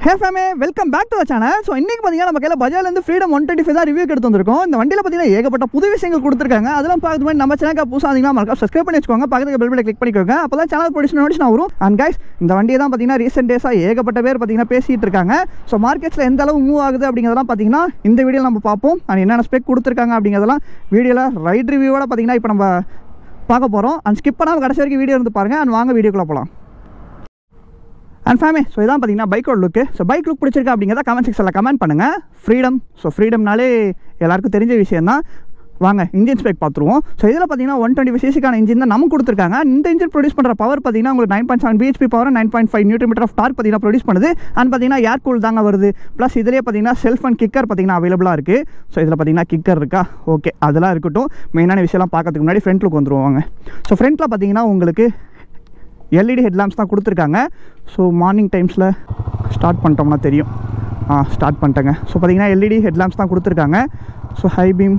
Hey family, welcome back to the channel. So இன்னைக்கு பாத்தீங்கன்னா நம்ம கையில பஜாஜ்ல ஃப்ரீடம் 125 தான் ரிவ்யூ எடுத்து வந்திருக்கோம். இந்த வண்டியில பாத்தீங்கன்னா ஏகப்பட்ட புது விஷயங்கள் கொடுத்திருக்காங்க. அதெல்லாம் பார்க்கறது மாதிரி நம்ம சேனலுக்கு புதுசா இருந்தீங்கன்னா மறக்காம சப்ஸ்கிரைப் பண்ணி வச்சுக்கோங்க. பக்கத்துல பெல் பட்டனை கிளிக் பண்ணிக்கோங்க. அப்பதான் சேனல் நோட்டிஃபிகேஷன் வரும். And guys, இந்த வண்டியை தான் பாத்தீங்கன்னா ரீசன்ட் டேஸா ஏகப்பட்ட பேர் பாத்தீங்கன்னா பேசிட்டு இருக்காங்க. சோ மார்க்கெட்ல எந்த அளவு மூவ் ஆகுது அப்படிங்கறதெல்லாம் பாத்தீங்கன்னா இந்த வீடியோல நம்ம பாப்போம். and என்னென்ன ஸ்பெக் கொடுத்திருக்காங்க அப்படிங்கறதெல்லாம் வீடியோல ரைட் ரிவ்யூவோட பாத்தீங்கன்னா இப்போ நம்ம பார்க்க போறோம். and ஸ்கிப் பண்ணாம கடைசி வரைக்கும் வீடியோ இருந்து பாருங்க. and வாங்க வீடியோக்குள்ள போலாம். அண்ட் ஃபேமே ஸோ இதான் பார்த்தீங்கன்னா பைக்கோட லுக்கு. ஸோ பைக் லுக் பிடிச்சிருக்கா அப்படிங்கிறத கமெண்ட் செக்ஷனில் கமெண்ட் பண்ணுங்கள். ஃப்ரீடம், ஸோ ஃப்ரீடம்னாலே எல்லாருக்கும் தெரிஞ்ச விஷயம் தான். வாங்க இன்ஜின் ஸ்பெக் பார்த்துருவோம். ஸோ இதில் பார்த்தீங்கன்னா 125 cc இன்ஜின் தான் நமக்கு கொடுத்துருக்காங்க. இந்த இன்ஜின் ப்ரொடியூஸ் பண்ணுற பவர் பார்த்தீங்கன்னா உங்களுக்கு 9.7 bhp power, 9.5 Nm of torque பார்த்தீங்கன்னா ப்ரொடியூஸ் பண்ணுது. அண்ட் பார்த்தீங்கன்னா ஏர் கூல் தாங்க வருது. ப்ளஸ் இதிலே பார்த்தீங்கன்னா செல்ஃப் அண்ட் கிக்கர் பார்த்தீங்கன்னா அவைலபிளாக இருக்குது. ஸோ இதில் பார்த்தீங்கன்னா கிக்கர் இருக்கா, ஓகே அதெல்லாம் இருக்கட்டும். மெயினான விஷயம்லாம் பார்க்கறதுக்கு முன்னாடி ஃப்ரண்ட் லுக் வந்துருவாங்க. ஸோ ஃப்ரண்ட்டில் பார்த்தீங்கன்னா உங்களுக்கு எல்இடி ஹெட்லாம்ப்ஸ் தான் கொடுத்துருக்காங்க. ஸோ மார்னிங் டைம்ஸில் ஸ்டார்ட் பண்ணிட்டோம்னா தெரியும். ஸ்டார்ட் பண்ணிட்டேங்க. ஸோ பார்த்தீங்கன்னா எல்இடி ஹெட்லாம்ப்ஸ் தான் கொடுத்துருக்காங்க. ஸோ ஹை பீம்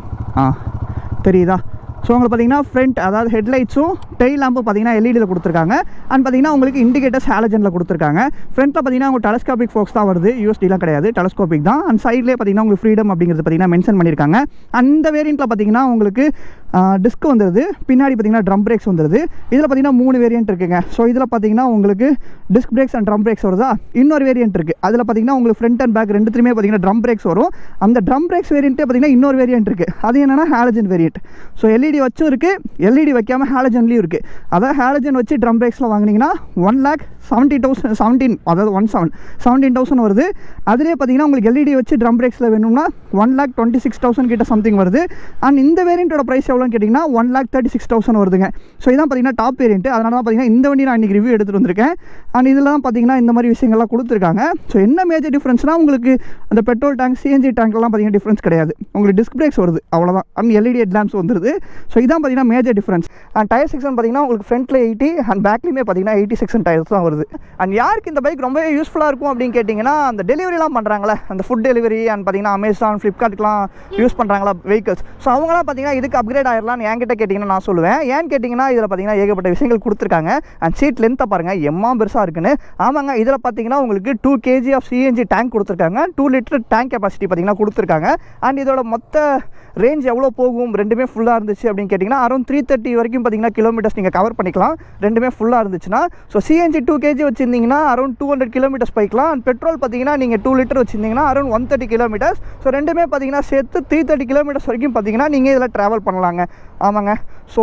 தெரியுதா. ஸோ உங்களுக்கு பார்த்தீங்கன்னா ஃப்ரண்ட் அதாவது ஹெட்லைட்ஸும் டெயில் லேம்பும் பார்த்தீங்கன்னா எல்இடியில் கொடுத்துருக்காங்க. அண்ட் பார்த்தீங்கன்னா உங்களுக்கு இண்டிகேட்டர்ஸ் ஹாலஜனில் கொடுத்துருக்காங்க. ஃப்ரண்ட்டில் பார்த்தீங்கன்னா உங்களுக்கு டெலஸ்கோபிக் ஃபோக்ஸ் தான் வருது, யூஎஸ்டிலாம் கிடையாது, டெலஸ்கோபிக் தான். அண்ட் சைட்லேயே பார்த்தீங்கன்னா உங்களுக்கு ஃப்ரீடம் அப்படிங்கிறது பார்த்தீங்கன்னா மென்ஷன் பண்ணியிருக்காங்க. அந்த வேரியண்ட்டில் பார்த்தீங்கன்னா உங்களுக்கு டிஸ்க் வந்துடுது, பின்னாடி பார்த்தீங்கன்னா ட்ரம் பிரேக்ஸ் வந்துடுது. இதில் பார்த்தீங்கன்னா 3 வேரியண்ட் இருக்குங்க. ஸோ இதில் பார்த்தீங்கன்னா உங்களுக்கு disk breaks and drum breaks வருதா. இன்னொரு வேரியண்ட் இருக்குது, அதில் பார்த்தீங்கன்னா உங்களுக்கு ஃப்ரண்ட் அண்ட் பேக் ரெண்டுத்துலேயுமே பார்த்தீங்கன்னா ட்ரம் பிரேக்ஸ் வரும். அந்த ட்ரம் பிரேக்ஸ் வேரியண்ட்டே பார்த்தீங்கன்னா இன்னொரு வேரியண்ட் இருக்குது, அது என்னென்னா ஹாலஜன் வேரியண்ட். ஸோ எல்இடி வச்சும் இருக்குது, எல்இடி வைக்காமல் ஹாலஜன்லேயும் இருக்குது. அதாவது ஹாலஜன் வச்சு ட்ரம் பிரேக்ஸில் வாங்கினீங்கன்னா 1,70,000 அதாவது 17,000 வருது. அதிலே பார்த்தீங்கன்னா உங்களுக்கு எல்இடி வச்சு ட்ரம் பிரேக்ஸில் வேணும்னா 1,26,000 கிட்ட சம்திங் வருது. அண்ட் இந்த வேரியண்ட்டோட ப்ரைஸ் எவ்வளோன்னு கேட்டிங்கன்னா 1,36,000 வருதுங்க. ஸோ இதான் பார்த்தீங்கன்னா டாப் வேரியண்ட். அதனால தான் பார்த்தீங்கன்னா இந்த வண்டி நான் இன்றைக்கி ரிவ்யூ எடுத்துகிட்டு வந்திருக்கேன். அண்ட் இதில் தான் பார்த்தீங்கன்னா இந்த மாதிரி விஷயங்கள்லாம் கொடுத்துருக்காங்க. ஸோ என்ன மேஜர் டிஃப்ரென்ஸ்னால் உங்களுக்கு அந்த பெட்ரோல் டேங்க், சிஎன்ஜி டேங்க்லாம் பார்த்தீங்கன்னா டிஃப்ரென்ஸ் கிடையாது. உங்களுக்கு டிஸ்க் பிரேக்ஸ் வருது அவ்வளோதான். அண்ட் எல்இடி ஹெட்லாம்ப்ஸ் வந்துருது. ஸோ இதான் பார்த்தீங்கன்னா major difference. And tyre section பார்த்தீங்கன்னா உங்களுக்கு ஃப்ரண்ட்டில் 80 அண்ட் பேக்லேயுமே பார்த்தீங்கன்னா 80 செக்ஷன் டயர்ஸ் தான் வருது. அண்ட் யாருக்கு இந்த பைக் ரொம்பவே யூஸ்ஃபுல்லாக இருக்கும் அப்படின்னு கேட்டிங்கன்னா அந்த டெலிவரிலாம் பண்ணுறாங்களே, அந்த ஃபுட் டெலிவரி அண்ட் பார்த்தீங்கன்னா அமேசான், ஃப்ளிப்கார்ட்லாம் யூஸ் பண்ணுறாங்களா வெஹிக்கல்ஸ். ஸோ அவங்களாம் பார்த்தீங்கன்னா இதுக்கு அப்கிரேட் ஆயிடலாம்னு என்கிட்ட கேட்டிங்கன்னா நான் சொல்லுவேன். ஏன்னு கேட்டிங்கன்னா இதில் பார்த்தீங்கன்னா ஏகப்பட்ட விஷயங்கள் கொடுத்துருக்காங்க. அண்ட் சீட் லென்த்தை பாருங்கள் எம்மா பெருசாக இருக்குன்னு. ஆமாங்க, இதில் பார்த்தீங்கன்னா உங்களுக்கு 2 kg ஆஃப் சிஎன்ஜி டேங்க் கொடுத்துருக்காங்க. 2 லிட்டர் டேங்க் கெப்பாசிட்டி பார்த்தீங்கன்னா கொடுத்துருக்காங்க. அண்ட் இதோட மொத்த ரேஞ்ச் எவ்வளோ போகும் ரெண்டுமே ஃபுல்லாக இருந்துச்சு அப்படின்னு கேட்டிங்கன்னா அரௌண்ட் 330 வரைக்கும் பார்த்தீங்கன்னா கிலோமீட்டர்ஸ் நீங்கள் கவர் பண்ணிக்கலாம் ரெண்டுமே ஃபுல்லாக இருந்துச்சுன்னா. ஸோ சிஎன்ஜி 2 kg வச்சுருந்தீங்கன்னா அரௌண்ட் 200 கிலோமீட்டர்ஸ் போய்க்கலாம். அண்ட் பெட்ரோல் பார்த்தீங்கன்னா நீங்கள் 2 லிட்டர் வச்சுருந்தீங்கன்னா அரௌண்ட் 130 கிலோமீட்டர்ஸ். ஸோ ரெண்டுமே பார்த்தீங்கன்னா சேர்த்து 330 கிலோமீட்டர்ஸ் வரைக்கும் பார்த்தீங்கன்னா நீங்கள் இதில் ட்ராவல் பண்ணலாங்க. ஆமாங்க, ஸோ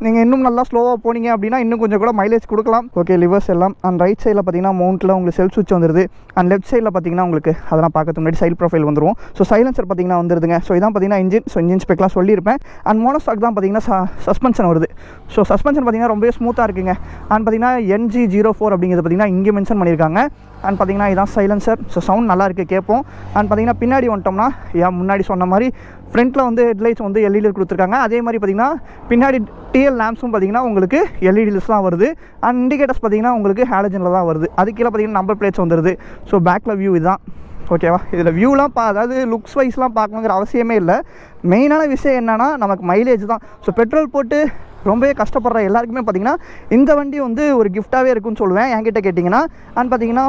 நீங்கள் இன்னும் நல்லா ஸ்லோவாக போனீங்க அப்படின்னா இன்னும் கொஞ்சம் கூட மைலேஜ் கொடுக்கலாம். ஓகே, லிவர்ஸ் எல்லாம். அண்ட் ரைட் சைடில் பார்த்தீங்கன்னா மவுண்ட்டில் உங்களுக்கு செல்ஃப் சுவிட்ச் வந்துருது. அண்ட் லெஃப்ட் சைடில் பார்த்தீங்கன்னா உங்களுக்கு அதெல்லாம் பார்க்கறதுக்கு முன்னாடி சைட் ப்ரொஃபைல் வந்துடும். ஸோ சைலன்சர் பார்த்தீங்கன்னா வந்துருதுங்க. ஸோ இதான் பார்த்தீங்கன்னா இன்ஜின். ஸோ இன்ஜின் ஸ்பெக்லாம் சொல்லியிருப்பேன். அண்ட் மோனோஸ்டாக் தான் பார்த்தீங்கன்னா சஸ்பென்ஷன் வருது. ஸோ சஸ்பென்ஷன் பார்த்தீங்கன்னா ரொம்பவே ஸ்மூத்தாக இருக்குங்க. அண்ட் பார்த்தீங்கன்னா NG04 அப்படிங்கிறது பார்த்தீங்கன்னா இங்கே மென்ஷன் பண்ணியிருக்காங்க. அண்ட் பார்த்தீங்கன்னா இதான் சைலன்சர். ஸோ சவுண்ட் நல்லா இருக்குது கேட்போம். அண்ட் பார்த்தீங்கன்னா பின்னாடி வந்துட்டோம்னா முன்னாடி சொன்ன மாதிரி ஃப்ரண்ட்டில் வந்து ஹெட்லைட்ஸ் வந்து எல்இடி கொடுத்துருக்காங்க. அதே மாதிரி பார்த்தீங்கன்னா பின்னாடி டிஎல் லேம்ப்ஸும் பார்த்தீங்கன்னா உங்களுக்கு எல்இடிஸ் தான் வருது. அண்ட் இண்டிகேட்டர்ஸ் பார்த்தீங்கன்னா உங்களுக்கு ஹாலஜனில் தான் வருது. அது கீழே பார்த்தீங்கன்னா நம்பர் பிளேட்ஸ் வந்துடுது. ஸோ பேக்கில் வியூ இதுதான். ஓகேவா, இதில் வியூலாம் அதாவது லுக்ஸ் வைஸ்லாம் பார்க்கணுங்கிற அவசியமே இல்லை. மெயினான விஷயம் என்னென்னா நமக்கு மைலேஜ் தான். ஸோ பெட்ரோல் போட்டு ரொம்பவே கஷ்டப்படுற எல்லாருக்குமே பார்த்தீங்கன்னா இந்த வண்டி வந்து ஒரு கிஃப்டாகவே இருக்குன்னு சொல்லுவேன் என்கிட்ட கேட்டிங்கன்னா. அண்ட் பார்த்தீங்கன்னா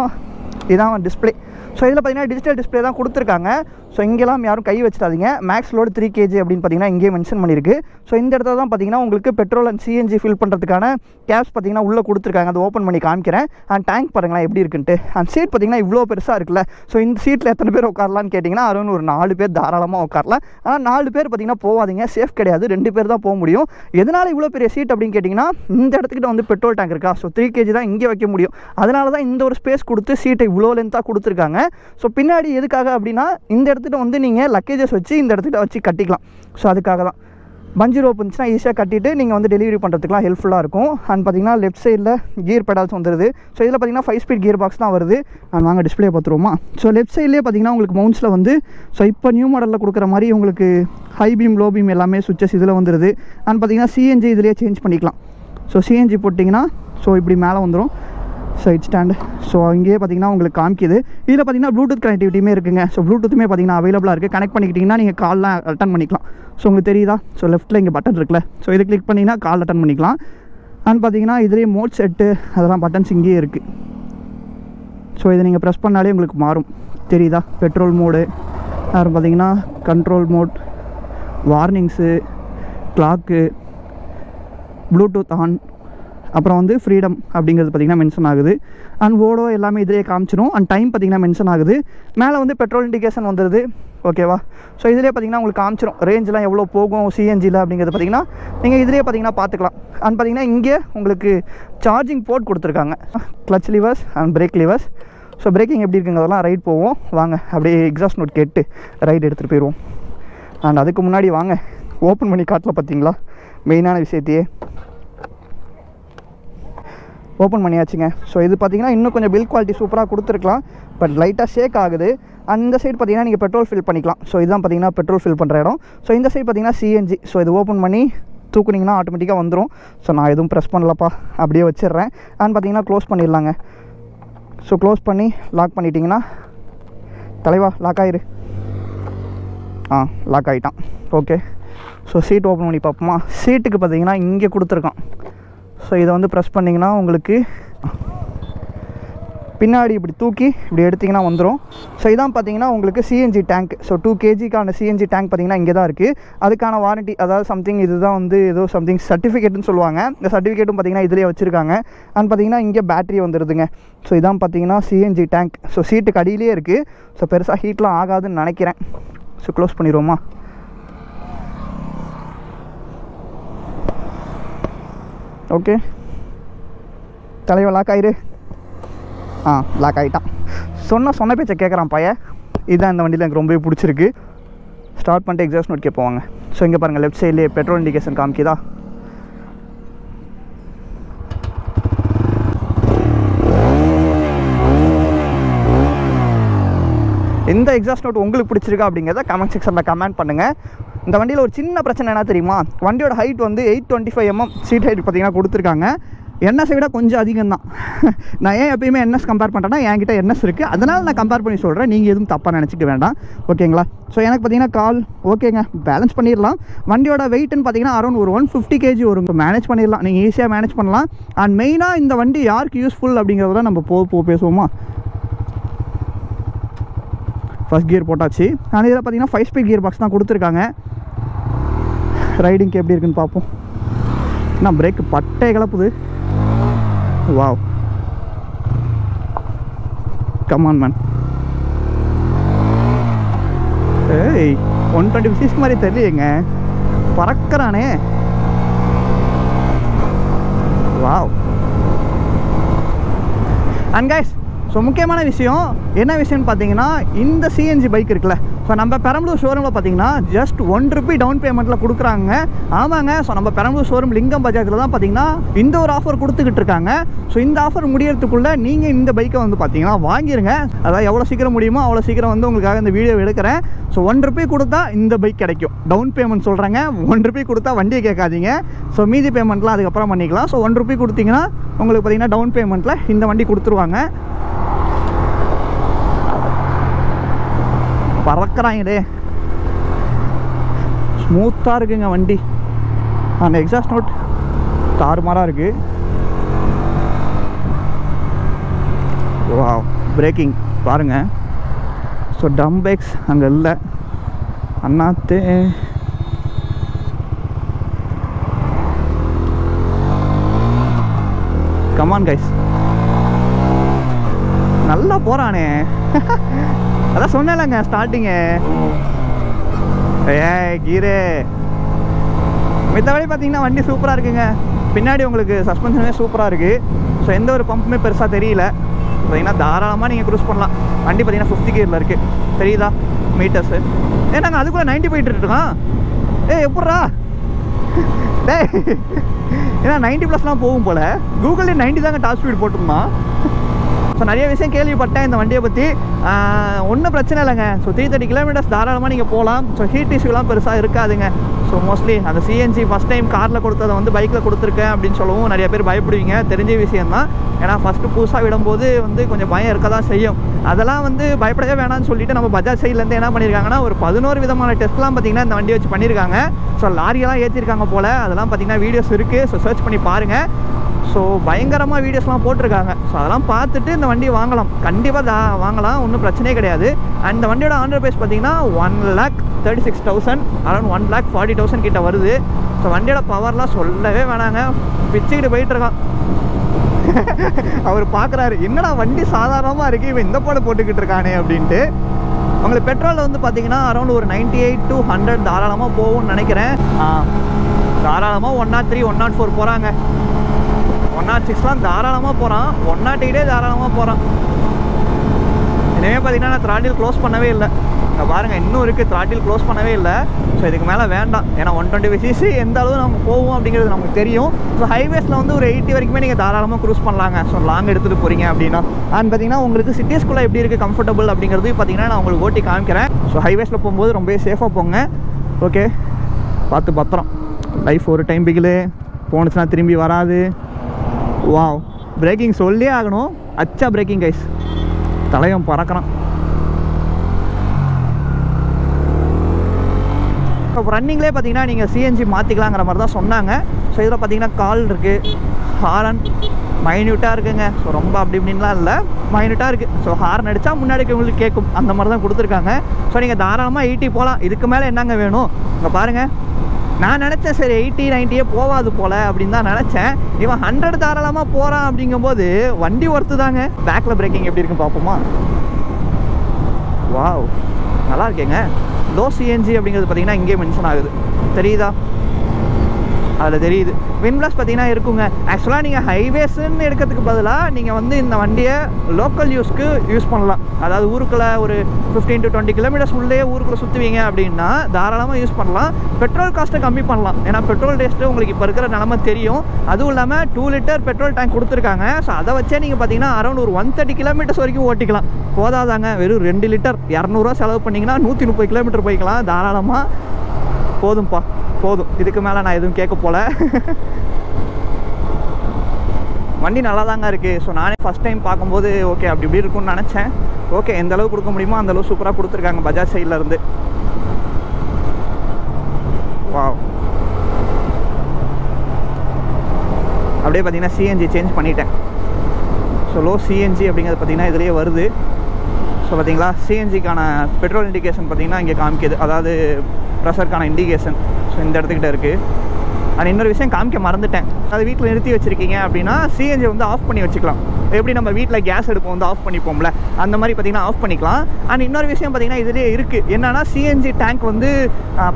இதான் டிஸ்பிளே. ஸோ இதில் பார்த்தீங்கன்னா டிஜிட்டல் டிஸ்பிளே தான் கொடுத்துருக்காங்க. ஸோ இங்கெல்லாம் யாரும் கை வச்சிடாதீங்க. மேக்ஸ் லோடு 3 kg அப்படின்னு பார்த்தீங்கன்னா இங்கே மென்ஷன் பண்ணியிருக்கு. ஸோ இந்த இடத்துல தான் பார்த்தீங்கன்னா உங்களுக்கு பெட்ரோல் அண்ட் சிஎன்ஜி ஃபில் பண்ணுறதுக்கான கேப்ஸ் பார்த்தீங்கன்னா உள்ளே கொடுத்துருக்காங்க. அதை ஓப்பன் பண்ணி காமிக்கிறேன். அண்ட் டேங்க் பாருங்களேன் எப்படி இருக்குன்ட்டு. அண்ட் சீட் பார்த்தீங்கன்னா இவ்வளோ பெருசாக இருக்குல்ல. ஸோ இந்த சீட்டில் எத்தனை பேர் உட்காரலான்னு கேட்டிங்கன்னா அரௌண்ட் ஒரு 4 பேர் தாராளமாக உட்காரலாம். ஆனால் 4 பேர் பார்த்தீங்கன்னா போகாதீங்க, சேஃப் கிடையாது, 2 பேர் தான் போக முடியும். எதனால் இவ்வளோ பெரிய சீட் அப்படின்னு கேட்டிங்கன்னா இந்த இடத்துக்கிட்ட வந்து பெட்ரோல் டேங்க் இருக்கா. ஸோ 3 kg தான் இங்கே வைக்க முடியும். அதனால தான் இந்த ஒரு ஸ்பேஸ் கொடுத்து சீட்டை இவ்வளோ லென்த்தாக கொடுத்துருக்காங்க. ஸோ பின்னாடி எதுக்காக அப்படின்னா இந்த இடத்துல வந்து நீங்கள் லக்கேஜஸ் வச்சு இந்த இடத்துல வச்சு கட்டிக்கலாம். ஸோ அதுக்காக தான் பஞ்சி ரோப் இருந்துச்சுன்னா ஈஸியாக கட்டிட்டு நீங்கள் வந்து டெலிவரி பண்ணுறதுக்குலாம் ஹெல்ப்ஃபுல்லாக இருக்கும். அண்ட் பார்த்தீங்கன்னா லெஃப்ட் சைடில் கியர் பெடால்ஸ் வந்துடுது. ஸோ இதில் பார்த்தீங்கன்னா 5 ஸ்பீட் கியர் பாக்ஸ் தான் வருது. அண்ட் வாங்க டிஸ்பிளே பார்த்துருவோமா. ஸோ லெஃப்ட் சைட்லேயே பார்த்தீங்கன்னா உங்களுக்கு மவுண்ட்ஸில் வந்து ஸோ இப்போ நியூ மாடலில் கொடுக்குற மாதிரி உங்களுக்கு ஹை பீம், லோ பீம் எல்லாமே சுவிச்சஸ் இதில் வந்துடுது. அண்ட் பார்த்தீங்கன்னா சிஎன்ஜி இதிலே சேஞ்ச் பண்ணிக்கலாம். ஸோ சிஎன்ஜி போட்டிங்கன்னா ஸோ இப்படி மேலே வந்துடும் சைட் ஸ்டாண்டு. ஸோ இங்கேயே பார்த்தீங்கன்னா உங்களுக்கு காமிக்குது. இதில் பார்த்தீங்கன்னா ப்ளூடூத் கனெக்டிவிட்டியுமே இருக்குங்க. ஸோ ப்ளூடூத்துமே பார்த்தீங்கன்னா அவைலபிளாக இருக்குது. கனெக்ட் பண்ணிக்கிட்டிங்கன்னா நீங்கள் கால்லாம் அட்டன் பண்ணிக்கலாம். ஸோ உங்களுக்கு தெரியுதா. ஸோ லெஃப்ட்டில் இங்கே பட்டன் இருக்குல்ல. ஸோ இது கிளிக் பண்ணிங்கன்னா கால் அட்டன் பண்ணிக்கலாம். அண்ட் பார்த்தீங்கன்னா இதுலேயே மோட் செட்டு அதெல்லாம் பட்டன்ஸ் இங்கேயே இருக்குது. ஸோ இதை நீங்கள் ப்ரெஸ் பண்ணாலே உங்களுக்கு மாறும், தெரியுதா? பெட்ரோல் மோடு, அப்புறம் பார்த்தீங்கன்னா control mode, warnings, clock, bluetooth on, அப்புறம் வந்து ஃப்ரீடம் அப்படிங்கிறது பார்த்திங்கன்னா மென்ஷன் ஆகுது. அண்ட் ஓடோ எல்லாமே இதிலே காமிச்சிடும். அண்ட் டைம் பார்த்திங்கன்னா மென்ஷன் ஆகுது. மேலே வந்து பெட்ரோல் இண்டிகேஷன் வந்துடுது. ஓகேவா? ஸோ இதிலே பார்த்திங்கன்னா உங்களுக்கு காமிச்சிடும் ரேஞ்செலாம் எவ்வளோ போகும் சிஎன்ஜியில் அப்படிங்கிறது பார்த்திங்கன்னா நீங்கள் இதிலே பார்த்திங்கன்னா பார்த்துக்கலாம். அண்ட் பார்த்திங்கன்னா இங்கே உங்களுக்கு சார்ஜிங் போர்ட் கொடுத்துருக்காங்க. Clutch levers and brake levers. So braking எப்படி இருக்குங்கிறதெல்லாம் ரைட் போவோம். வாங்க அப்படியே எக்ஸாஸ்ட் நோட் கேட்டு ரைட் எடுத்துகிட்டு போயிடுவோம். அண்ட் அதுக்கு முன்னாடி வாங்க ஓப்பன் பண்ணி காட்டல பார்த்தீங்களா மெயினான விஷயத்தையே ஓப்பன் பண்ணியாச்சுங்க. ஸோ இது பார்த்திங்கன்னா இன்னும் கொஞ்சம் பில் குவாலிட்டி சூப்பராக கொடுத்துருக்கலாம். பட் லைட்டாக ஷேக் ஆகுது. அந்த சைடு பார்த்திங்கன்னா நீங்கள் பெட்ரோல் ஃபில் பண்ணிக்கலாம். ஸோ இதுதான் பார்த்திங்கன்னா பெட்ரோல் ஃபில் பண்ணுற இடம். ஸோ இந்த சைடு பார்த்திங்கன்னா சிஎன்ஜி. ஸோ இது ஓப்பன் பண்ணி தூக்குனிங்கன்னா ஆட்டோமேட்டிக்காக வந்துடும். ஸோ நான் எதுவும் ப்ரெஸ் பண்ணலப்பா, அப்படியே வச்சிடுறேன். அண்ட் பார்த்திங்கன்னா க்ளோஸ் பண்ணிடலாங்க. ஸோ க்ளோஸ் பண்ணி லாக் பண்ணிட்டீங்கன்னா தலைவா லாக் ஆயிரு. லாக் ஆகிட்டான். ஓகே. ஸோ சீட் ஓப்பன் பண்ணி பார்ப்போமா? சீட்டுக்கு பார்த்திங்கன்னா இங்கே கொடுத்துருக்கான். ஸோ இதை வந்து ப்ரெஸ் பண்ணிங்கன்னா உங்களுக்கு பின்னாடி இப்படி தூக்கி இப்படி எடுத்திங்கன்னா வந்துடும். ஸோ இதான் பார்த்தீங்கன்னா உங்களுக்கு சிஎன்ஜி டேங்க். ஸோ 2 kgக்கான சிஎன்ஜி டேங்க் பார்த்திங்கன்னா இங்கே தான் இருக்குது. அதுக்கான வாரண்ட்டி, அதாவது சம்திங் இதுதான் வந்து ஏதோ சம்திங் சர்டிஃபிகேட்னு சொல்லுவாங்க. இந்த சர்டிஃபிகேட்டும் பார்த்திங்கன்னா இதிலே வச்சுருக்காங்க. அண்ட் பார்த்திங்கன்னா இங்கே பேட்டரி வந்துடுதுங்க. ஸோ இதான் பார்த்திங்கன்னா சிஎன்ஜி டேங்க். ஸோ சீட்டுக்கு அடியிலே இருக்குது. ஸோ பெருசாக ஹீட்லாம் ஆகாதுன்னு நினைக்கிறேன். ஸோ க்ளோஸ் பண்ணிடுவோமா? ஓகே. தலைவா லாக் ஆயிரு. லாக் ஆகிட்டான். சொன்ன பேச்சை கேட்குறான் பையன். இதுதான் இந்த வண்டியில் எனக்கு ரொம்பவே பிடிச்சிருக்கு. ஸ்டார்ட் பண்ணிட்டு எக்ஸாஸ்ட் நோட் கேட்போவாங்க. ஸோ இங்கே பாருங்கள் லெஃப்ட் சைட்லேயே பெட்ரோல் இண்டிகேஷன் காமிக்குதா? எந்த எக்ஸாஸ்ட் நோட் உங்களுக்கு பிடிச்சிருக்கா அப்படிங்கிறத கமெண்ட் செக்ஷனில் கமெண்ட் பண்ணுங்கள். இந்த வண்டியில் ஒரு சின்ன பிரச்சனை என்ன தெரியுமா? வண்டியோட ஹைட் வந்து 825 mm சீட் ஹைட் பார்த்திங்கன்னா கொடுத்துருக்காங்க. என்எஸை விட கொஞ்சம் அதிகம் தான். நான் ஏன் எப்பயுமே என்எஸ் கம்பேர் பண்ணுறேன்னா என்கிட்ட என்எஸ் இருக்குது, அதனால் நான் கம்பேர் பண்ணி சொல்கிறேன். நீங்கள் எதுவும் தப்பாக நினச்சிக்க வேண்டாம். ஓகேங்களா? ஸோ எனக்கு பார்த்தீங்கன்னா கால் ஓகேங்க, பேலன்ஸ் பண்ணிடலாம். வண்டியோட வெயிட்னு பார்த்தீங்கன்னா அரௌண்ட் ஒரு 150 kg வரும். மேனேஜ் பண்ணிடலாம், நீங்கள் ஈஸியாக மேனேஜ் பண்ணலாம். அண்ட் மெயினாக இந்த வண்டி யாருக்கு யூஸ்ஃபுல் அப்படிங்கிறத நம்ம பேசுவோமா? ஃபஸ்ட் கியர் போட்டாச்சு. ஆனால் இதில் பார்த்தீங்கன்னா 5 ஸ்பீட் கியர் பாக்ஸ் தான் கொடுத்துருக்காங்க. ரைடிங்க்கு எப்படி இருக்குன்னு பார்ப்போம். நான் பிரேக்கு பட்டை கிளப்புது. Wow, come on man. ஏய் 120cc மாதிரி தெரியலையேங்க, பறக்கிறானே. வாவ். அண்ட் கைஸ், ஸோ முக்கியமான விஷயம் என்ன விஷயம்னு பார்த்தீங்கன்னா, இந்த சிஎன்ஜி பைக் இருக்குல்ல, ஸோ நம்ம பெரம்பலூர் ஷோரூமில் பார்த்தீங்கன்னா ஜஸ்ட் 1 ரூபி டவுன் பேமெண்ட்டில் கொடுக்குறாங்க. ஆமாங்க. ஸோ நம்ம பெரம்பலூர் ஷோரூம் லிங்கம் பஜாஜில் தான் பார்த்தீங்கன்னா இந்த ஒரு ஆஃபர் கொடுத்துக்கிட்டு இருக்காங்க. ஸோ இந்த ஆஃபர் முடியறதுக்குள்ளே நீங்கள் இந்த பைக்கை வந்து பார்த்தீங்கன்னா வாங்கிடுங்க. அதாவது எவ்வளோ சீக்கிரம் முடியுமோ அவ்வளோ சீக்கிரம் வந்து உங்களுக்காக இந்த வீடியோ எடுக்கிறேன். ஸோ 1 ரூபி கொடுத்தா இந்த பைக் கிடைக்கும். டவுன் பேமெண்ட் சொல்கிறாங்க. 1 ரூபி கொடுத்தா வண்டியை கேட்காதீங்க. ஸோ மீதி பேமெண்ட்லாம் அதுக்கப்புறம் பண்ணிக்கலாம். ஸோ 1 ரூபி கொடுத்தீங்கன்னா உங்களுக்கு பார்த்தீங்கன்னா டவுன் பேமெண்ட்டில் இந்த வண்டி கொடுத்துருவாங்க. பறக்கிறாங்களே, ஸ்மூத்தாக இருக்குங்க வண்டி. அந்த எக்ஸாஸ்ட் நோட் தாறுமாறாக இருக்குது. வாவ், பிரேக்கிங் பாருங்கள். ஸோ டம் பிரேக்ஸ் அங்கே இல்லை. அண்ணாத்தே கமான் கைஸ், நல்லா போகிறானே. அதான் சொன்னேன்லங்க ஸ்டார்டிங்கு. கீரே மித்தபடி பார்த்தீங்கன்னா வண்டி சூப்பராக இருக்குங்க. பின்னாடி உங்களுக்கு சஸ்பென்ஷனுமே சூப்பராக இருக்குது. ஸோ எந்த ஒரு பம்புமே பெருசாக தெரியல. பார்த்தீங்கன்னா தாராளமாக நீங்கள் க்ரூஸ் பண்ணலாம். வண்டி பார்த்தீங்கன்னா 50 கியரில் இருக்குது, தெரியுதா மீட்டர்ஸு? நாங்கள் அதுக்குள்ளே 90 போயிட்டு இருக்கோம். எப்பட்றா டே? ஏன்னா 90+ போகும் போல். கூகுள்லேயே 90 தாங்க டாப் ஸ்பீட் போட்டிருந்தான். ஸோ நிறைய விஷயம் கேள்விப்பட்டேன் இந்த வண்டியை பற்றி. ஒன்றும் பிரச்சனை இல்லைங்க. ஸோ 330 km தாராளமாக நீங்கள் போகலாம். ஸோ ஹீட் இஷ்யூலாம் பெருசாக இருக்காதுங்க. ஸோ மோஸ்ட்லி அந்த சிஎன்ஜி ஃபஸ்ட் டைம் காரில் கொடுத்ததை வந்து பைக்கில் கொடுத்துருக்கேன் அப்படின்னு சொல்லவும் நிறைய பேர் பயப்படுவீங்க. தெரிஞ்ச விஷயந்தான். ஏன்னா ஃபஸ்ட்டு புதுசாக விடும்போது வந்து கொஞ்சம் பயம் இருக்க தான் செய்யும். அதெல்லாம் வந்து பயப்படவே வேணாம்னு சொல்லிட்டு நம்ம பஜாஜ் சைட்லேருந்து என்ன பண்ணியிருக்காங்கன்னா ஒரு 11 விதமான டெஸ்ட்லாம் பார்த்தீங்கன்னா இந்த வண்டி வச்சு பண்ணியிருக்காங்க. ஸோ லாரியெல்லாம் ஏற்றிருக்காங்க போல். அதெல்லாம் பார்த்தீங்கன்னா வீடியோஸ் இருக்குது. ஸோ சர்ச் பண்ணி பாருங்கள். ஸோ பயங்கரமாக வீடியோஸ்லாம் போட்டிருக்காங்க. ஸோ அதெல்லாம் பார்த்துட்டு இந்த வண்டி வாங்கலாம், கண்டிப்பாக வாங்கலாம், ஒன்றும் பிரச்சனையே கிடையாது. அண்ட் இந்த வண்டியோட ஆன் ரோட் ப்ரைஸ் பார்த்தீங்கன்னா 1,36,000, அரௌண்ட் 1,40,000 கிட்ட வருது. ஸோ வண்டியோட பவர்லாம் சொல்லவே வேணாங்க, பிச்சுக்கிட்டு போயிட்டுருக்கான். அவர் பார்க்குறாரு, என்னடா வண்டி சாதாரணமாக இருக்குது, இவன் இந்த போட போட்டுக்கிட்டு இருக்கானே அப்படின்ட்டு. உங்களுக்கு பெட்ரோலில் வந்து பார்த்தீங்கன்னா அரௌண்ட் ஒரு 98 to 100 தாராளமாக போகும்னு நினைக்கிறேன். தாராளமாக 103, 104 போகிறாங்க. 106லாம் தாராளமாக போகிறான், 108 தாராளமாக போகிறான். இனிமேல் பார்த்தீங்கன்னா நான் த்ராட்டில் க்ளோஸ் பண்ணவே இல்லை. இங்கே பாருங்கள், இன்னும் இருக்குது, த்ராட்டில் க்ளோஸ் பண்ணவே இல்லை. ஸோ இதுக்கு மேலே வேண்டாம், ஏன்னா 125cc எந்த அளவு நம்ம போவோம் அப்படிங்கிறது நமக்கு தெரியும். ஸோ ஹைவேஸில் வந்து ஒரு 80 வரைக்குமே நீங்கள் தாராளமாக க்ரூஸ் பண்ணலாங்க. ஸோ லாங் எடுத்துகிட்டு போகிறீங்க அப்படின்னா. அண்ட் பார்த்தீங்கன்னா உங்களுக்கு சிட்டிஸ்குள்ளே எப்படி இருக்குது கம்ஃபர்டபுள் அப்படிங்கிறது பார்த்தீங்கன்னா நான் உங்களுக்கு ஓட்டி காமிக்கிறேன். ஸோ ஹைவேஸில் போகும்போது ரொம்பவே சேஃபாக போங்க. ஓகே, பார்த்து பத்திரம். லைஃப் ஒரு டைம் பிகிலு போணுச்சுன்னா திரும்பி வராது. வாவ், பிரேக்கிங் சொல்லியே ஆகணும், அச்சா பிரேக்கிங் கைஸ், தலையும் பறக்கிறான். இப்போ ரன்னிங்லேயே பார்த்தீங்கன்னா நீங்கள் சிஎன்ஜி மாற்றிக்கலாங்கிற மாதிரி தான் சொன்னாங்க. ஸோ இதில் பார்த்தீங்கன்னா கால் இருக்குது, ஹாரன் மைன்யூட்டாக இருக்குங்க. ஸோ ரொம்ப அப்படி இப்படின்லாம் இல்லை, மைன்யூட்டாக இருக்குது. ஸோ ஹாரன் அடித்தா முன்னாடி உங்களுக்கு கேட்கும், அந்த மாதிரி தான் கொடுத்துருக்காங்க. ஸோ நீங்கள் தாராளமாக 80 போகலாம், இதுக்கு மேலே என்னங்க வேணும். இங்கே பாருங்கள், நான் நினச்சேன் சரி 80, 90 போகாது போல் அப்படின்னு தான் நினச்சேன். இவன் 100 தாராளமாக போகிறான் அப்படிங்கும்போது வண்டி ஒர்த்து தாங்க. பேக்கில் பிரேக்கிங் எப்படி இருக்குன்னு பார்ப்போமா. வாவ், நல்லா இருக்கேங்க. லோ சிஎன்ஜி அப்படிங்கிறது பார்த்தீங்கன்னா இங்கே மென்ஷன் ஆகுது, தெரியுதா, அதில் தெரியுது. விண்ட்பிளாஸ்ட் பார்த்தீங்கன்னா இருக்குங்க. ஆக்சுவலாக நீங்கள் ஹைவேஸ்ன்னு எடுக்கிறதுக்கு பதிலாக நீங்கள் வந்து இந்த வண்டியை லோக்கல் யூஸ்க்கு யூஸ் பண்ணலாம். அதாவது ஊருக்குள்ளே ஒரு 15 to 20 கிலோமீட்டர்ஸ் உள்ளே ஊருக்குள்ளே சுற்றுவீங்க அப்படின்னா தாராளமாக யூஸ் பண்ணலாம். பெட்ரோல் காஸ்ட்டை கம்மி பண்ணலாம், ஏன்னா பெட்ரோல் டேஸ்ட்டு உங்களுக்கு இப்போ இருக்கிற நிலமை தெரியும். அதுவும் இல்லாமல் 2 லிட்டர் பெட்ரோல் டேங்க் கொடுத்துருக்காங்க. ஸோ அதை வச்சே நீங்கள் பார்த்தீங்கன்னா அரௌண்ட் ஒரு 130 கிலோமீட்டர்ஸ் வரைக்கும் ஓட்டிக்கலாம். போதாதாங்க, வெறும் 2 லிட்டர் 200 செலவு பண்ணிங்கன்னா 130 கிலோமீட்டர் போய்க்கலாம் தாராளமாக. போதும்ப்பா, போதும், இதுக்கு மேலே நான் எதுவும் கேட்க போல. வண்டி நல்லா தாங்க இருக்குது. ஸோ நானே ஃபஸ்ட் டைம் பார்க்கும்போது ஓகே அப்படி இப்படி இருக்கும்னு நினச்சேன். ஓகே, எந்த அளவு கொடுக்க முடியுமோ அந்த அளவு சூப்பராக கொடுத்துருக்காங்க பஜாஜ் சைட்லேருந்து. வாவ், அப்படியே பார்த்தீங்கன்னா சிஎன்ஜி சேஞ்ச் பண்ணிட்டேன். ஸோ லோ சிஎன்ஜி அப்படிங்கிறது பார்த்தீங்கன்னா இதுலேயே வருது. ஸோ பார்த்தீங்களா, சிஎன்ஜிக்கான பெட்ரோல் இண்டிகேஷன் பார்த்தீங்கன்னா இங்கே காமிக்குது, அதாவது ப்ரெஷருக்கான இண்டிகேஷன். ஸோ இந்த இடத்துக்கிட்ட இருக்குது. அண்ட் இன்னொரு விஷயம் காமிக்க மறந்துட்டேன், அது வீட்டில் நிறுத்தி வச்சுருக்கீங்க அப்படின்னா சிஎன்ஜி வந்து ஆஃப் பண்ணி வச்சுக்கலாம். எப்படி நம்ம வீட்டில் கேஸ் அடுப்போம் வந்து ஆஃப் பண்ணிப்போம்ல, அந்த மாதிரி பார்த்தீங்கன்னா ஆஃப் பண்ணிக்கலாம். அண்ட் இன்னொரு விஷயம் பார்த்தீங்கன்னா இதிலே இருக்குது, என்னன்னா சிஎன்ஜி டேங்க் வந்து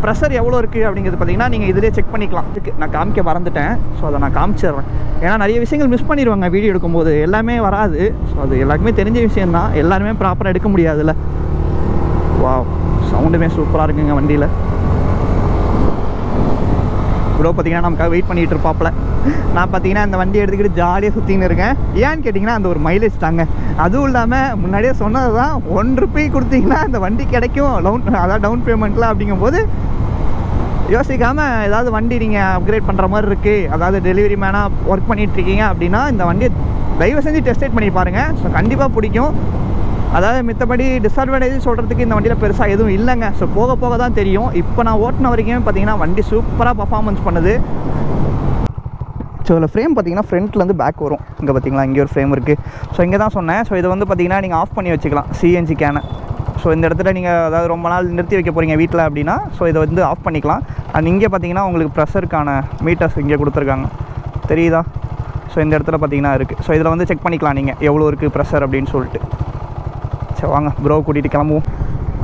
ப்ரெஷர் எவ்வளோ இருக்குது அப்படிங்கிறது பார்த்தீங்கன்னா நீங்கள் இதிலே செக் பண்ணிக்கலாம். நான் காமிக்க மறந்துட்டேன், ஸோ அதை நான் காமிச்சிடுறேன். ஏன்னா நிறைய விஷயங்கள் மிஸ் பண்ணிடுவாங்க வீடியோ எடுக்கும்போது, எல்லாமே வராது. ஸோ அது எல்லாருக்குமே தெரிஞ்ச விஷயந்தான், எல்லாருமே ப்ராப்பராக எடுக்க முடியாதுல்ல. வாவ், சவுண்டுமே சூப்பராக இருக்குங்க வண்டியில். ப்ரோ பார்த்தீங்கன்னா நமக்காக வெயிட் பண்ணிகிட்டு இருப்பாப்பில். நான் பார்த்தீங்கன்னா இந்த வண்டி எடுத்துக்கிட்டு ஜாலியாக சுற்றின்னு இருக்கேன். ஏன்னு கேட்டிங்கன்னா அந்த ஒரு மைலேஜ் தாங்க. அதுவும் இல்லாமல் முன்னாடியே சொன்னது தான், ₹1 கொடுத்தீங்கன்னா இந்த வண்டி கிடைக்கும், அதாவது டவுன் பேமெண்ட்டில். அப்படிங்கும்போது யோசிக்காமல் ஏதாவது வண்டி நீங்கள் அப்கிரேட் பண்ணுற மாதிரி இருக்குது, அதாவது டெலிவரி மேனாக ஒர்க் பண்ணிகிட்ருக்கீங்க அப்படின்னா இந்த வண்டியை தயவு செஞ்சு டெஸ்ட் ரைட் பண்ணி பாருங்கள். ஸோ கண்டிப்பாக பிடிக்கும். அதாவது மித்தபடி டிஸ்அட்வான்டேஜ் சொல்கிறதுக்கு இந்த வண்டியில் பெருசாக எதுவும் இல்லைங்க. ஸோ போக போக தான் தெரியும். இப்போ நான் ஓட்டின வரைக்கும் பார்த்தீங்கன்னா வண்டி சூப்பராக பர்ஃபார்மன்ஸ் பண்ணுது. ஸோ இதில் ஃப்ரேம் பார்த்தீங்கன்னா ஃப்ரண்ட்லேருந்து பேக் வரும். இங்கே பார்த்தீங்களா, இங்கே ஒரு ஃப்ரேம் இருக்குது. ஸோ இங்கே தான் சொன்னேன். ஸோ இதை வந்து பார்த்தீங்கன்னா நீங்கள் ஆஃப் பண்ணி வச்சுக்கலாம் சிஎன்ஜி கேனை. ஸோ இந்த இடத்துல நீங்கள் அதாவது ரொம்ப நாள் நிறுத்தி வைக்க போகிறீங்க வீட்டில் அப்படின்னா ஸோ இதை வந்து ஆஃப் பண்ணிக்கலாம். அண்ட் இங்கே பார்த்தீங்கன்னா உங்களுக்கு ப்ரெஷருக்கான மீட்டர்ஸ் இங்கே கொடுத்துருக்காங்க, தெரியுதா. ஸோ இந்த இடத்துல பார்த்தீங்கன்னா இருக்குது. ஸோ இதில் வந்து செக் பண்ணிக்கலாம் நீங்கள் எவ்வளோ இருக்குது ப்ரெஷர் அப்படின்னு சொல்லிட்டு. சரி வாங்க ப்ரோ கூட்டிகிட்டு கிளம்புவோம்.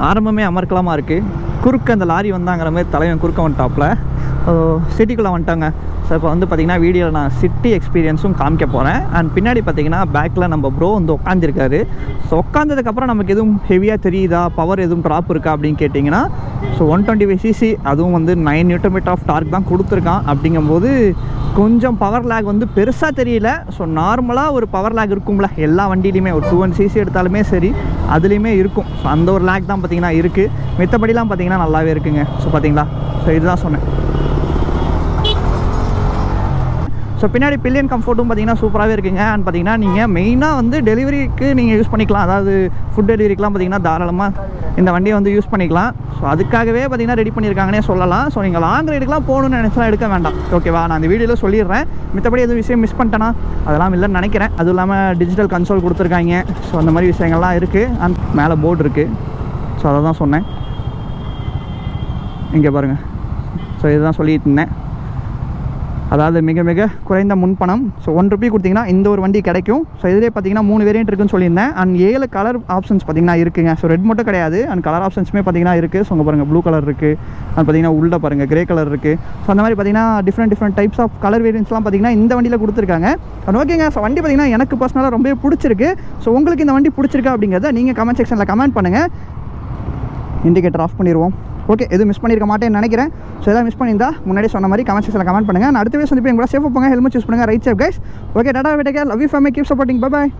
ஆரம்பமே அமர்க்கலமாக இருக்குது. குறுக்க அந்த லாரி வந்தாங்கிற மாதிரி தலைவன் குறுக்க வந்துட்டாப்பில். சிட்டிக்குள்ளே வந்துட்டாங்க. ஸோ இப்போ வந்து பார்த்திங்கன்னா வீடியோவில் நான் சிட்டி எக்ஸ்பீரியன்ஸும் காமிக்க போகிறேன். அண்ட் பின்னாடி பார்த்திங்கன்னா பேக்கில் நம்ம ப்ரோ வந்து உட்காந்துருக்காரு. ஸோ உட்காந்ததுக்கப்புறம் நமக்கு எதுவும் ஹெவியாக தெரியுதா, பவர் எதுவும் ட்ராப் இருக்கா அப்படின்னு கேட்டிங்கன்னா ஸோ 125cc, அதுவும் வந்து 9 Nm ஆஃப் டார்க் தான் கொடுத்துருக்கான். அப்படிங்கும்போது கொஞ்சம் பவர் லேக் வந்து பெருசாக தெரியல. ஸோ நார்மலாக ஒரு பவர் லேக் இருக்கும்ல எல்லா வண்டியிலையுமே, ஒரு 200cc எடுத்தாலுமே சரி அதுலேயுமே இருக்கும். ஸோ அந்த ஒரு லேக் தான் பார்த்திங்கன்னா இருக்குது. மித்தபடிலாம் பார்த்திங்கன்னா நல்லாவே இருக்குங்க. ஸோ பார்த்திங்களா, ஸோ இதுதான் சொன்னேன். ஸோ பின்னாடி பில்லியன் கம்ஃபர்ட்டும் பார்த்திங்கன்னா சூப்பராகவே இருக்குங்க. அண்ட் பார்த்திங்கன்னா நீங்கள் மெயினாக வந்து டெலிவரிக்கு நீங்கள் யூஸ் பண்ணிக்கலாம். அதாவது ஃபுட் டெலிவரிக்கெலாம் பார்த்திங்கன்னா தாராளமாக இந்த வண்டியை வந்து யூஸ் பண்ணிக்கலாம். ஸோ அதுக்காகவே பார்த்தீங்கன்னா ரெடி பண்ணியிருக்காங்கன்னே சொல்லலாம். ஸோ நீங்கள் லாங் ரைடுக்கெலாம் போகணுன்னு நினச்சா எடுக்க வேண்டாம். ஓகேவா, நான் அந்த வீடியோவில் சொல்லிடுறேன். மித்தபடி எதுவும் விஷயம் மிஸ் பண்ணிட்டேன்னா அதெல்லாம் இல்லைன்னு நினைக்கிறேன். அதுவும் இல்லாமல் டிஜிட்டல் கன்சோல் கொடுத்துருக்காங்க. ஸோ அந்த மாதிரி விஷயங்கள்லாம் இருக்குது. அண்ட் மேலே போர்டு இருக்குது. ஸோ அதை தான் சொன்னேன். இங்கே பாருங்கள். ஸோ இதுதான் சொல்லிட்டு இருந்தேன். அதாவது மிக மிக குறைந்த முன்பணம். ஸோ ₹1 கொடுத்தீங்கன்னா இந்த ஒரு வண்டி கிடைக்கும். ஸோ இதிலே பார்த்தீங்கன்னா 3 வேரியன்ட் இருக்குன்னு சொல்லியிருந்தேன். அண்ட் 7 கலர் ஆப்ஷன்ஸ் பார்த்தீங்கன்னா இருக்குங்க. ஸோ ரெட் மட்டும் கிடையாது, அண்ட் கலர் ஆப்ஷன்ஸுமே பார்த்தீங்கன்னா இருக்குது. ஸோ உங்கள் பாருங்கள் ப்ளூ கலர் இருக்குது, அது பார்த்தீங்கன்னா உள்ள பாருங்கள் கிரே கலர் இருக்குது. ஸோ அந்த மாதிரி பார்த்தீங்கன்னா டிஃப்ரெண்ட் டைப்ஸ் ஆஃப் கலர் வேரியன்ட்ஸ்லாம் பார்த்தீங்கன்னா இந்த வண்டியில் கொடுத்துருக்காங்க. அண்ட் ஓகேங்க. ஸோ வண்டி பார்த்தீங்கன்னா எனக்கு பர்சனலாக ரொம்பவே பிடிச்சிருக்கு. ஸோ உங்களுக்கு இந்த வண்டி பிடிச்சிருக்கா அப்படிங்கிறத நீங்கள் கமெண்ட் செக்ஷனில் கமெண்ட் பண்ணுங்கள். இண்டிகேட்டர் ஆஃப் பண்ணிடுவோம். ஓகே, எதுவும் மிஸ் பண்ணியிருக்க மாட்டேன்னு நினைக்கிறேன். ஸோ எதாவது மிஸ் பண்ணியிருந்தா முன்னாடி சொன்ன மாதிரி கமெண்ட் செக்ஷனில் கமெண்ட் பண்ணுங்கள். நான் அடுத்த வீடியோ வந்து எங்களோட சேஃபாக போங்க, ஹெல்மெட் யூஸ் பண்ணுங்கள். Ride safe guys. Okay, tata, விட்டேக், love you family, keep supporting, bye bye.